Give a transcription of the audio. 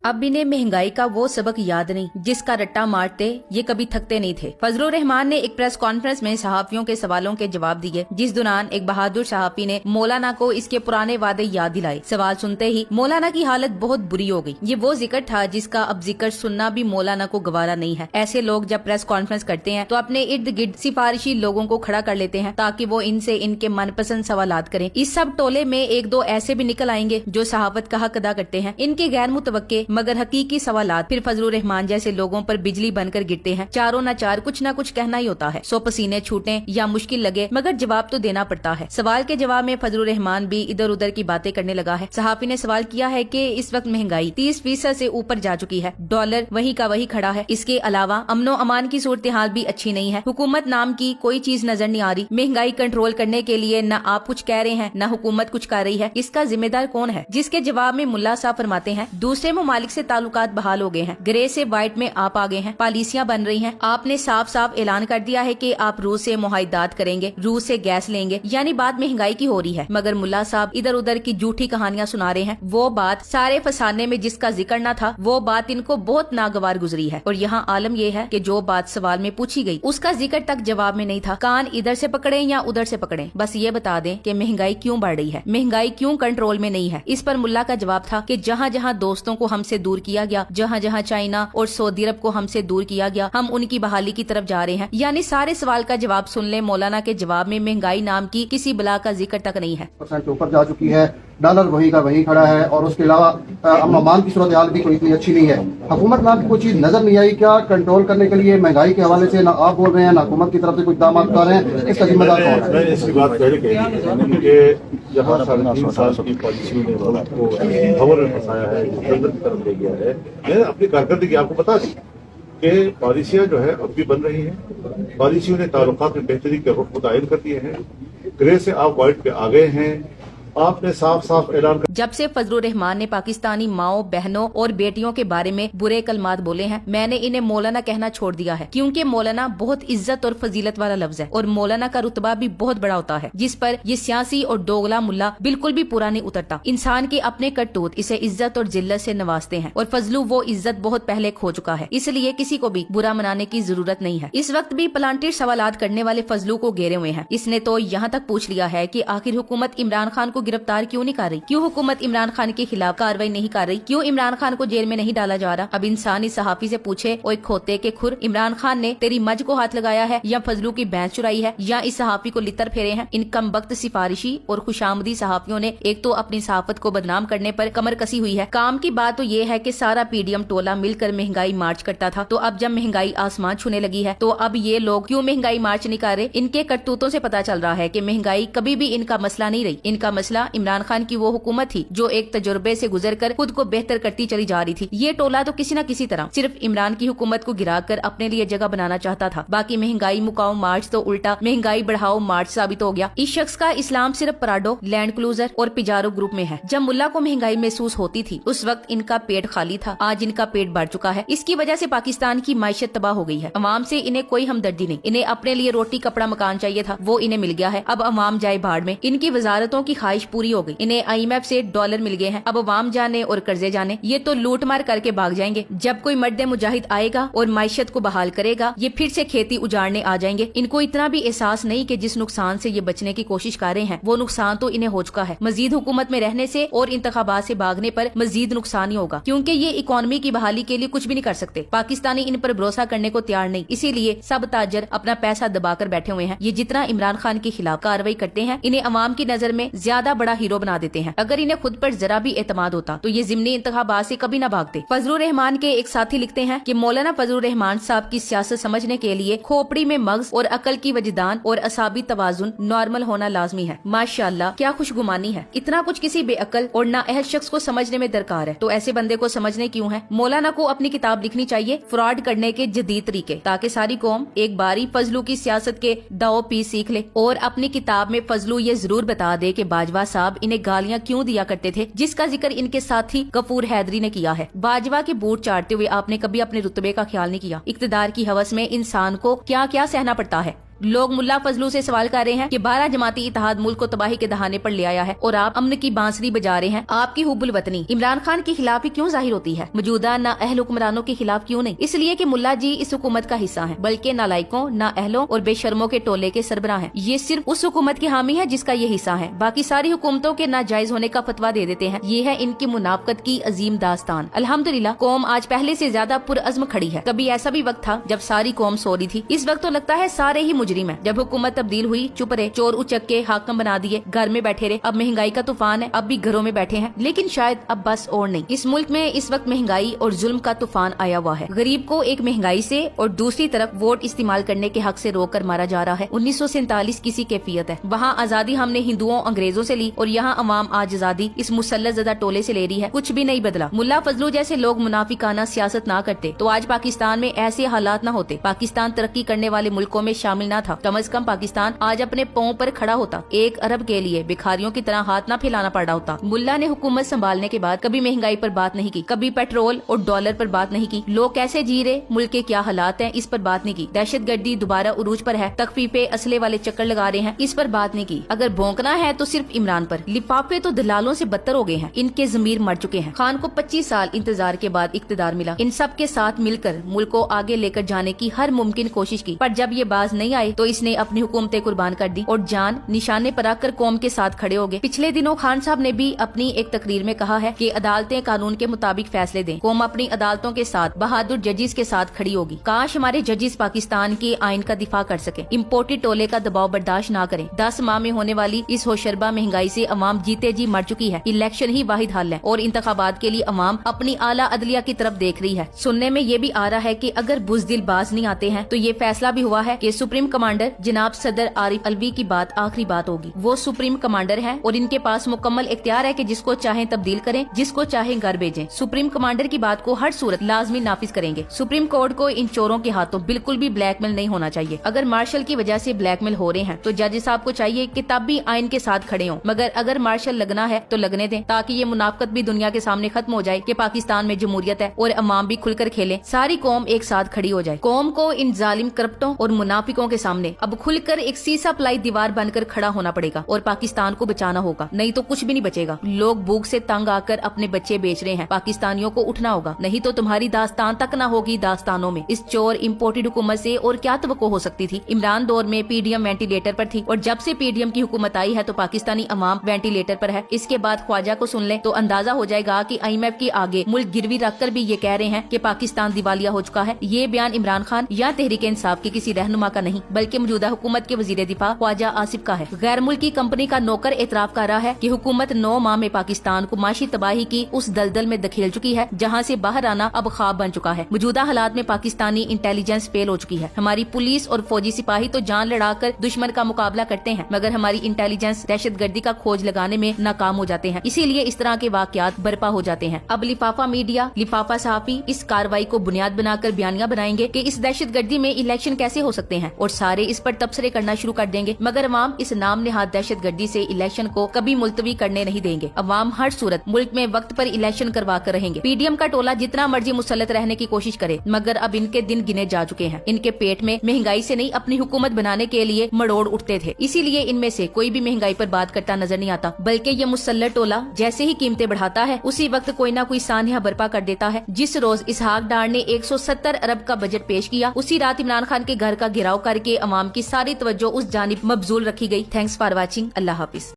अब इन्हें महंगाई का वो सबक याद नहीं जिसका रट्टा मारते ये कभी थकते नहीं थे। फजलुर रहमान ने एक प्रेस कॉन्फ्रेंस में सहाफियों के सवालों के जवाब दिए, जिस दौरान एक बहादुर सहाफी ने मौलाना को इसके पुराने वादे याद दिलाए। सवाल सुनते ही मौलाना की हालत बहुत बुरी हो गई। ये वो जिक्र था जिसका अब जिक्र सुनना भी मौलाना को गवारा नहीं है। ऐसे लोग जब प्रेस कॉन्फ्रेंस करते हैं तो अपने इर्द गिर्द सिफारिशी लोगों को खड़ा कर लेते हैं ताकि वो इनसे इनके मनपसंद सवालात करें। इस सब टोले में एक दो ऐसे भी निकल आएंगे जो सहाफत का हक अदा करते हैं। इनके गैर मुतवक्के मगर हकीकी सवालात फिर फजलुर रहमान जैसे लोगों पर बिजली बनकर गिरते हैं। चारों न चार कुछ न कुछ कहना ही होता है। सो पसीने छूटे या मुश्किल लगे मगर जवाब तो देना पड़ता है। सवाल के जवाब में फजलुर रहमान भी इधर उधर की बातें करने लगा है। सहाफी ने सवाल किया है कि इस वक्त महंगाई 30% से ऊपर जा चुकी है, डॉलर वही का वही खड़ा है। इसके अलावा अमनो अमान की सूरत हाल भी अच्छी नहीं है। हुकूमत नाम की कोई चीज नजर नहीं आ रही। महंगाई कंट्रोल करने के लिए न आप कुछ कह रहे हैं न हुकूमत कुछ कर रही है। इसका जिम्मेदार कौन है? जिसके जवाब में मुल्ला साहब फरमाते हैं, दूसरे ममालिक से ताल्लुकात बहाल हो गए हैं, ग्रे से व्हाइट में आप आ गए हैं, पॉलिसियां बन रही हैं। आपने साफ साफ ऐलान कर दिया है कि आप रूस से मुआहिदात करेंगे, रूस से गैस लेंगे, यानी बात महंगाई की हो रही है। मगर मुल्ला साहब इधर उधर की झूठी कहानियां सुना रहे हैं। वो बात सारे फसाने में जिसका जिक्र न था वो बात इनको बहुत नागवार गुजरी है। और यहाँ आलम यह है कि जो बात सवाल में पूछी गई उसका जिक्र तक जवाब में नहीं था। कान इधर से पकड़े या उधर से पकड़े, बस ये बता दें कि महंगाई क्यों बढ़ रही है, महंगाई क्यों कंट्रोल में नहीं है। इस पर मुल्ला का जवाब था कि जहाँ जहाँ दोस्तों को हमसे दूर किया गया, जहाँ जहाँ चाइना और सऊदी अरब को हमसे दूर किया गया, हम उनकी बहाली की तरफ जा रहे हैं। यानी सारे सवाल का जवाब सुन ले, मौलाना के जवाब में महंगाई नाम की किसी बला का जिक्र तक नहीं है। % ऊपर जा चुकी है, डॉलर वही का वही खड़ा है और उसके अलावा अमन की सूरत हाल भी कोई इतनी अच्छी नहीं है। हुकूमत नाम की कोई चीज नजर नहीं आई। क्या कंट्रोल करने के लिए महंगाई के हवाले से ना आप बोल रहे हैं ना हुकूमत की तरफ से कुछ इक़दाम कर रहे हैं, इसका जिम्मेदार कौन है? मैंने इसकी बात पहले कही कि जहाँ 3.5 साल की पॉलिसी ने को खबर में फंसाया है, केंद्र की तरफ ले गया है, मैंने अपनी कारकर्दगी आपको बता दी कि पॉलिसियां जो है अब भी बन रही हैं। पॉलिसियों ने ताल्लुकात में बेहतरी के रुख मुतय्यन कर दिए हैं। ग्रे से आप व्हाइट पे आ गए हैं। आपने साफ साफ ऐलान जब से फजलुर रहमान ने पाकिस्तानी माओ बहनों और बेटियों के बारे में बुरे कलमात बोले हैं, मैंने इन्हें मौलाना कहना छोड़ दिया है, क्योंकि मौलाना बहुत इज्जत और फजीलत वाला लफ्ज है और मौलाना का रुतबा भी बहुत बड़ा होता है, जिस पर ये सियासी और दोगला मुल्ला बिल्कुल भी पूरा नहीं उतरता। इंसान के अपने करतूत इसे इज्जत और जिल्लत से नवाजते हैं और फजलू वो इज्जत बहुत पहले खो चुका है, इसलिए किसी को भी बुरा मनाने की जरूरत नहीं है। इस वक्त भी प्लांटेड सवालात करने वाले फजलू को घेरे हुए हैं। इसने तो यहाँ तक पूछ लिया है कि आखिर हुकूमत इमरान खान को गिरफ्तार क्यों नहीं कर रही, क्यों हुकूमत इमरान खान के खिलाफ कार्रवाई नहीं कर रही, क्यों इमरान खान को जेल में नहीं डाला जा रहा। अब इंसान इस सहाफी से पूछे, ओए खोते के खुर, इमरान खान ने तेरी मज को हाथ लगाया है या फजलू की भैंस चुराई है या इस सहाफी को लितर फेरे हैं। इन कमबख्त सिफारिशी और खुशामदी सहाफियों ने एक तो अपनी सहाफत को बदनाम करने पर कमर कसी हुई है। काम की बात तो ये है कि सारा पीडीएम टोला मिलकर महंगाई मार्च करता था, तो अब जब महंगाई आसमान छूने लगी है तो अब ये लोग क्यों महंगाई मार्च नहीं कर रहे। इनके करतूतों से पता चल रहा है कि महंगाई कभी भी इनका मसला नहीं रही। इनका मसला इमरान खान की वो हुकूमत थी जो एक तजुर्बे से गुजरकर खुद को बेहतर करती चली जा रही थी। ये टोला तो किसी न किसी तरह सिर्फ इमरान की हुकूमत को गिराकर अपने लिए जगह बनाना चाहता था। बाकी महंगाई मुकाओ मार्च तो उल्टा महंगाई बढ़ाओ मार्च साबित हो गया। इस शख्स का इस्लाम सिर्फ पराडो, लैंड क्लूजर और पिजारो ग्रुप में है। जब मुल्ला को महंगाई महसूस होती थी उस वक्त इनका पेट खाली था, आज इनका पेट बढ़ चुका है। इसकी वजह से पाकिस्तान की माइशत तबाह हो गई है। अवाम से इन्हें कोई हमदर्दी नहीं। इन्हें अपने लिए रोटी कपड़ा मकान चाहिए था, वो इन्हें मिल गया है। अब अवाम जाए भाड़ में। इनकी वजारतों की ख्वाहिश पूरी हो गई। इन्हें IMF से डॉलर मिल गए हैं। अब अवाम जाने और कर्जे जाने, ये तो लूट मार करके भाग जाएंगे। जब कोई मर्द मुजाहिद आएगा और माइशत को बहाल करेगा, ये फिर से खेती उजाड़ने आ जाएंगे। इनको इतना भी एहसास नहीं कि जिस नुकसान से ये बचने की कोशिश कर रहे हैं वो नुकसान तो इन्हें हो चुका है। मजीद हुकूमत में रहने से और इंतखाबात से भागने पर मजीद नुकसान ही होगा, क्योंकि ये इकोनॉमी की बहाली के लिए कुछ भी नहीं कर सकते। पाकिस्तानी इन पर भरोसा करने को तैयार नहीं, इसीलिए सब ताजर अपना पैसा दबाकर बैठे हुए हैं। ये जितना इमरान खान के खिलाफ कार्रवाई करते हैं इन्हें अवाम की नजर में ज्यादा बड़ा हीरो बना देते हैं। अगर इन्हें खुद पर जरा भी एतमाद होता तो ये जिमनी इंतखाबात से कभी न भागते। फजलुर रहमान के एक साथी लिखते हैं कि मौलाना फजलुर रहमान साहब की सियासत समझने के लिए खोपड़ी में मगज और अकल की वजदान और असाबी तवाजुन नॉर्मल होना लाजमी है। माशाअल्लाह क्या खुशगुमानी है। इतना कुछ किसी बेअकल और नाअहल शख्स को समझने में दरकार है, तो ऐसे बंदे को समझने क्यों है। मौलाना को अपनी किताब लिखनी चाहिए फ्रॉड करने के जदीद तरीके, ताकि सारी कौम एक बारी फजलू की सियासत के दाव पी सीख ले और अपनी किताब में फजलू ये जरूर बता दे कि बाजवा साहब इन्हें गालियां क्यों दिया करते थे, जिसका जिक्र इनके साथी गफूर हैदरी ने किया है। बाजवा के बूट चाटते हुए आपने कभी अपने रुतबे का ख्याल नहीं किया। इक्तदार की हवस में इंसान को क्या क्या सहना पड़ता है। लोग मुल्ला फजलू से सवाल कर रहे हैं कि 12 जमाती इत्तेहाद मुल्क को तबाही के दहाने पर ले आया है और आप अमन की बांसुरी बजा रहे हैं। आपकी हुब्बुल वतनी इमरान खान के खिलाफ ही क्यों जाहिर होती है, मौजूदा ना अहल हुक्मरानों के खिलाफ क्यों नहीं? इसलिए कि मुल्ला जी इस हुकूमत का हिस्सा है, बल्कि नालायकों, ना अहलों और बेशर्मों के टोले के सरबराह हैं। ये सिर्फ उस हुकूमत की हामी है जिसका ये हिस्सा है, बाकी सारी हुकूमतों के नाजायज होने का फतवा दे देते हैं। ये है इनकी मुनाफकत की अजीम दास्तान। अल्हम्दुलिल्लाह कौम आज पहले से ज्यादा पुरअज़्म खड़ी है। कभी ऐसा भी वक्त था जब सारी कौम सो रही थी, इस वक्त तो लगता है सारे ही मुजरिम है। जब हुकूमत तब्दील हुई चुप रहे, चोर उचक के हाकम बना दिए, घर में बैठे रहे। अब महंगाई का तूफान है, अब भी घरों में बैठे हैं, लेकिन शायद अब बस और नहीं। इस मुल्क में इस वक्त महंगाई और जुल्म का तूफान आया हुआ है। गरीब को एक महंगाई से और दूसरी तरफ वोट इस्तेमाल करने के हक से रोक कर मारा जा रहा है। 1947 किसी कैफियत है। वहाँ आजादी हमने हिंदुओं अंग्रेजों से ली और यहाँ अवाम आज आजादी इस मुसल्लत ज़दा टोले से ले रही है। कुछ भी नहीं बदला। मुल्ला फजलू जैसे लोग मुनाफिकाना सियासत ना करते तो आज पाकिस्तान में ऐसे हालात ना होते। पाकिस्तान तरक्की करने वाले मुल्कों में शामिल ना था। कम से कम पाकिस्तान आज अपने पांव पर खड़ा होता। 1 अरब के लिए भिखारियों की तरह हाथ ना फैलाना पड़ा होता। मुल्ला ने हुकूमत संभालने के बाद कभी महंगाई पर बात नहीं की, कभी पेट्रोल और डॉलर पर बात नहीं की। लोग कैसे जी रहे, मुल्क के क्या हालात हैं, इस पर बात नहीं की। दहशतगर्दी दोबारा उरूज पर है, तकफीफे असले वाले चक्कर लगा रहे हैं, इस पर बात नहीं की। अगर भौंकना है तो सिर्फ इमरान पर। लिफाफे तो दलालों से बदतर हो गए हैं, इनके ज़मीर मर चुके हैं। खान को 25 साल इंतजार के बाद इक्तदार मिला। इन सब के साथ मिलकर मुल्क को आगे लेकर जाने की हर मुमकिन कोशिश की, पर जब ये बाज नहीं आए तो इसने अपनी हुकूमतें कुर्बान कर दी और जान निशाने पर आकर कौम के साथ खड़े हो गए। पिछले दिनों खान साहब ने भी अपनी एक तकरीर में कहा है कि अदालतें कानून के मुताबिक फैसले दें। कौम अपनी अदालतों के साथ बहादुर जजिस के साथ खड़ी होगी। काश हमारे जजिस पाकिस्तान के आइन का दिफा कर सके, इम्पोर्टेड टोले का दबाव बर्दाश्त ना करें। 10 माह में होने वाली इस होशरबा महंगाई से अवाम जीते जी मर चुकी है। इलेक्शन ही वाहिद हल है और इंतखाबात के लिए अवाम अपनी आला अदलिया की तरफ देख रही है। सुनने में ये भी आ रहा है कि अगर बुज़दिल बाज नहीं आते हैं तो ये फैसला भी हुआ है कि सुप्रीम कमांडर जनाब सदर आरिफ अलवी की बात आखिरी बात होगी। वो सुप्रीम कमांडर है और इनके पास मुकम्मल इख्तियार है कि जिसको चाहे तब्दील करें, जिसको चाहे घर भेजें। सुप्रीम कमांडर की बात को हर सूरत लाजमी नाफिज करेंगे। सुप्रीम कोर्ट को इन चोरों के हाथों बिल्कुल भी ब्लैकमेल नहीं होना चाहिए। अगर मार्शल की वजह से ब्लैकमेल हो रहे हैं तो जज साहब को चाहिए कि तब भी आइन के साथ खड़े हों, मगर अगर मार्शल लगना है तो लगने दें, ताकि ये मुनाफकत भी दुनिया के सामने खत्म हो जाए कि पाकिस्तान में जमहूरियत है और अवाम भी खुलकर खेले, सारी कौम एक साथ खड़ी हो जाए। कौम को इन जालिम करप्टों और मुनाफिकों के सामने अब खुलकर एक सीसा पलाई दीवार बनकर खड़ा होना पड़ेगा और पाकिस्तान को बचाना होगा, नहीं तो कुछ भी नहीं बचेगा। लोग भूख से तंग आकर अपने बच्चे बेच रहे हैं, पाकिस्तानियों को उठना होगा, नहीं तो तुम्हारी दास्तान तक न होगी दास्तानों में। इस चोर इम्पोर्टेड हुकूमत से और क्या तवक्को हो सकती थी। इमरान दौर में पीडीएम वेंटिलेटर पर थी और जब से पीडीएम की हुकूमत आई है तो पाकिस्तानी अवाम वेंटिलेटर पर है। इसके बाद ख्वाजा को सुन ले तो अंदाजा हो जाएगा कि IMF के आगे मुल्क गिरवी रखकर भी ये कह रहे हैं कि पाकिस्तान दिवालिया हो चुका है। ये बयान इमरान खान या तहरीक इंसाफ के किसी रहनुमा का नहीं, बल्कि मौजूदा हुकूमत के वजीर दिफा ख्वाजा आसिफ का है। गैर मुल्की कंपनी का नौकर एतराफ कर रहा है कि हुकूमत 9 माह में पाकिस्तान को माशी तबाही की उस दलदल में धकेल चुकी है जहाँ से बाहर आना अब ख्वाब बन चुका है। मौजूदा हालात में पाकिस्तानी इंटेलिजेंस फेल हो चुकी है। हमारी पुलिस और फौजी सिपाही तो जान लड़ाकर दुश्मन का मुकाबला करते हैं, मगर हमारी इंटेलिजेंस दहशतगर्दी का खोज लगाने में नाकाम हो जाते हैं। इसीलिए इस तरह के वाकयात बर्पा हो जाते हैं। अब लिफाफा मीडिया, लिफाफा सहाफी इस कार्रवाई को बुनियाद बनाकर बयानियां बनाएंगे कि इस दहशतगर्दी में इलेक्शन कैसे हो सकते हैं और सारे इस पर तबसरे करना शुरू कर देंगे, मगर अवाम इस नाम निहाद दहशतगर्दी से इलेक्शन को कभी मुलतवी करने नहीं देंगे। अवाम हर सूरत मुल्क में वक्त पर इलेक्शन करवा कर रहेंगे। पीडीएम का टोला जितना मर्जी मुसल्लत रहने की कोशिश करे, मगर अब इनके दिन गिने जा चुके हैं। इनके पेट में महंगाई से नहीं अपनी हुकूमत बनाने के लिए मड़ोड़ उठते थे, इसीलिए इनमें से कोई भी महंगाई पर बात करता नजर नहीं आता, बल्कि ये मुसल्लत टोला जैसे ही कीमतें बढ़ाता है उसी वक्त कोई ना कोई सानिया बर्पा कर देता है। जिस रोज इसहाक डार ने 170 अरब का बजट पेश किया, उसी रात इमरान खान के घर का घेराव करके अवाम की सारी तवज्जो उस जानिब मबजूल रखी गई। Thanks for watching. Allah Hafiz.